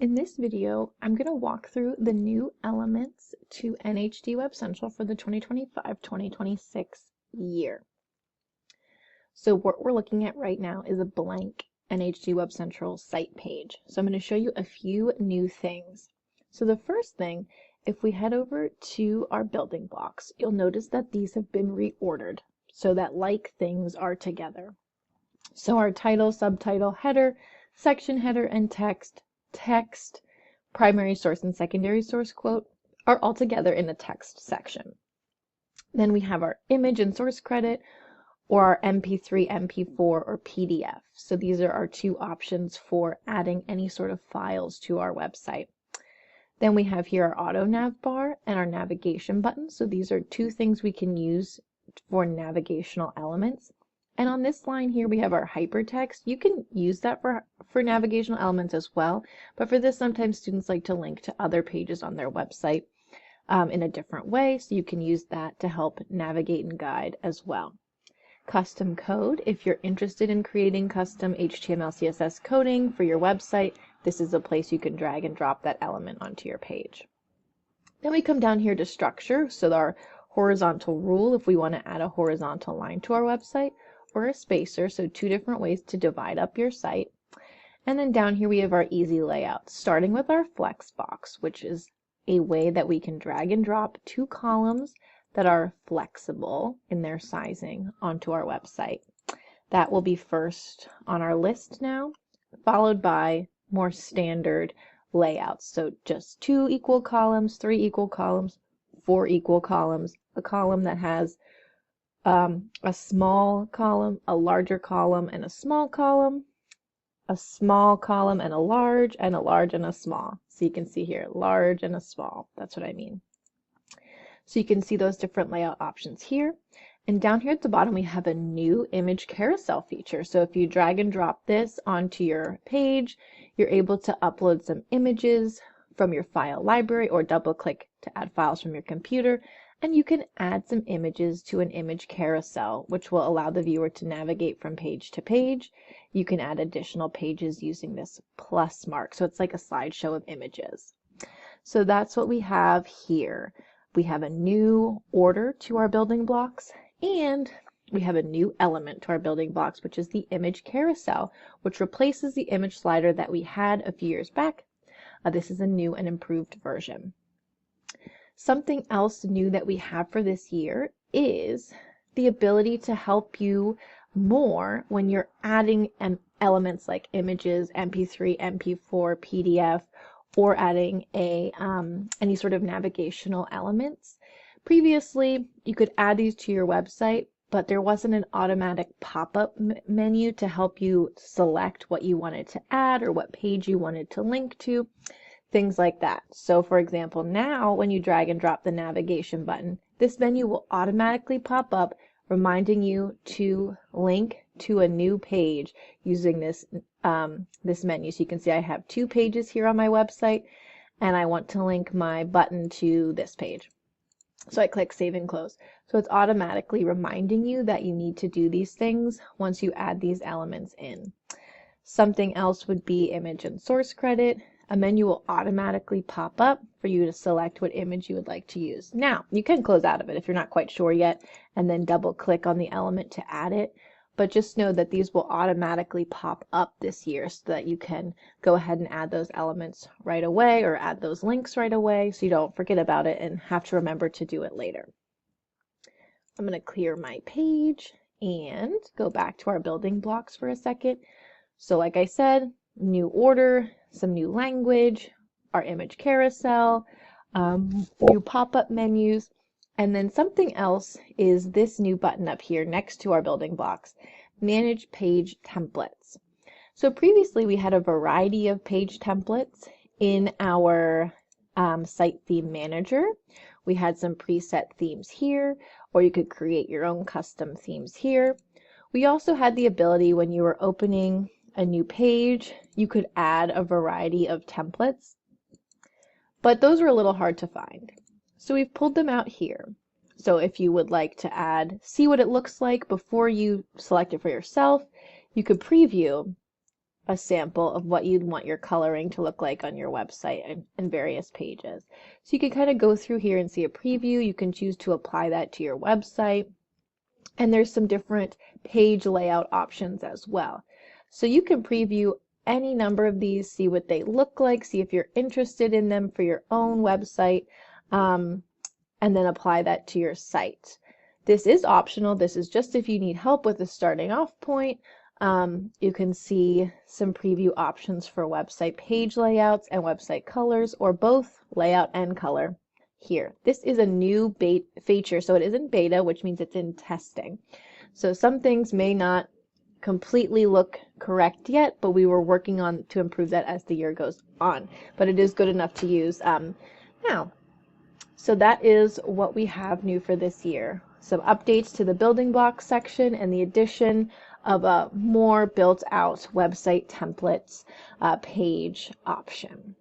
In this video, I'm going to walk through the new elements to NHDWebCentral for the 2025-2026 year. So what we're looking at right now is a blank NHDWebCentral site page. So I'm going to show you a few new things. So the first thing, if we head over to our building blocks, you'll notice that these have been reordered so that like things are together. So our title, subtitle, header, section header, and text, primary source and secondary source quote are all together in the text section. Then we have our image and source credit, or our MP3, MP4, or PDF. So these are our two options for adding any sort of files to our website. Then we have here our auto nav bar and our navigation button. So these are two things we can use for navigational elements. And on this line here, we have our hypertext. You can use that for navigational elements as well, but for this, sometimes students like to link to other pages on their website in a different way, so you can use that to help navigate and guide as well. Custom code. If you're interested in creating custom HTML, CSS coding for your website, this is a place you can drag and drop that element onto your page. Then we come down here to structure, so our horizontal rule, if we want to add a horizontal line to our website, or a spacer, so two different ways to divide up your site. And then down here we have our easy layout, starting with our flex box, which is a way that we can drag and drop two columns that are flexible in their sizing onto our website. That will be first on our list now, followed by more standard layouts. So just 2 equal columns, 3 equal columns, 4 equal columns, a column that has a small column, a larger column, and a small column and a large and a small. So you can see here, large and a small. That's what I mean. So you can see those different layout options here. And down here at the bottom, we have a new image carousel feature. So if you drag and drop this onto your page, you're able to upload some images from your file library or double click to add files from your computer. And you can add some images to an image carousel, which will allow the viewer to navigate from page to page. You can add additional pages using this plus mark. So it's like a slideshow of images. So that's what we have here. We have a new order to our building blocks, and we have a new element to our building blocks, which is the image carousel, which replaces the image slider that we had a few years back. This is a new and improved version. Something else new that we have for this year is the ability to help you more when you're adding elements like images, MP3, MP4, PDF, or adding any sort of navigational elements. Previously, you could add these to your website, but there wasn't an automatic pop-up menu to help you select what you wanted to add or what page you wanted to link to. Things like that. So for example, now when you drag and drop the navigation button, this menu will automatically pop up reminding you to link to a new page using this menu. So you can see I have 2 pages here on my website and I want to link my button to this page. So I click Save and Close. So it's automatically reminding you that you need to do these things once you add these elements in. Something else would be image and source credit. A menu will automatically pop up for you to select what image you would like to use. Now, you can close out of it if you're not quite sure yet, and then double click on the element to add it. But just know that these will automatically pop up this year so that you can go ahead and add those elements right away or add those links right away so you don't forget about it and have to remember to do it later. I'm going to clear my page and go back to our building blocks for a second. So like I said, new order, some new language, our image carousel, new pop-up menus, and then something else is this new button up here next to our building blocks, Manage Page Templates. So previously we had a variety of page templates in our Site Theme Manager. We had some preset themes here, or you could create your own custom themes here. We also had the ability when you were opening a new page, you could add a variety of templates, but those are a little hard to find. So we've pulled them out here. So if you would like to see what it looks like before you select it for yourself, you could preview a sample of what you'd want your coloring to look like on your website and various pages. So you can kind of go through here and see a preview. You can choose to apply that to your website. And there's some different page layout options as well. So you can preview any number of these, see what they look like, see if you're interested in them for your own website, and then apply that to your site. This is optional. This is just if you need help with the starting off point. You can see some preview options for website page layouts and website colors, or both layout and color here. This is a new feature, so it isn't beta, which means it's in testing. So some things may not completely look correct yet, but we were working on to improve that as the year goes on. But it is good enough to use now. So that is what we have new for this year. Some updates to the building blocks section and the addition of a more built out website templates page option.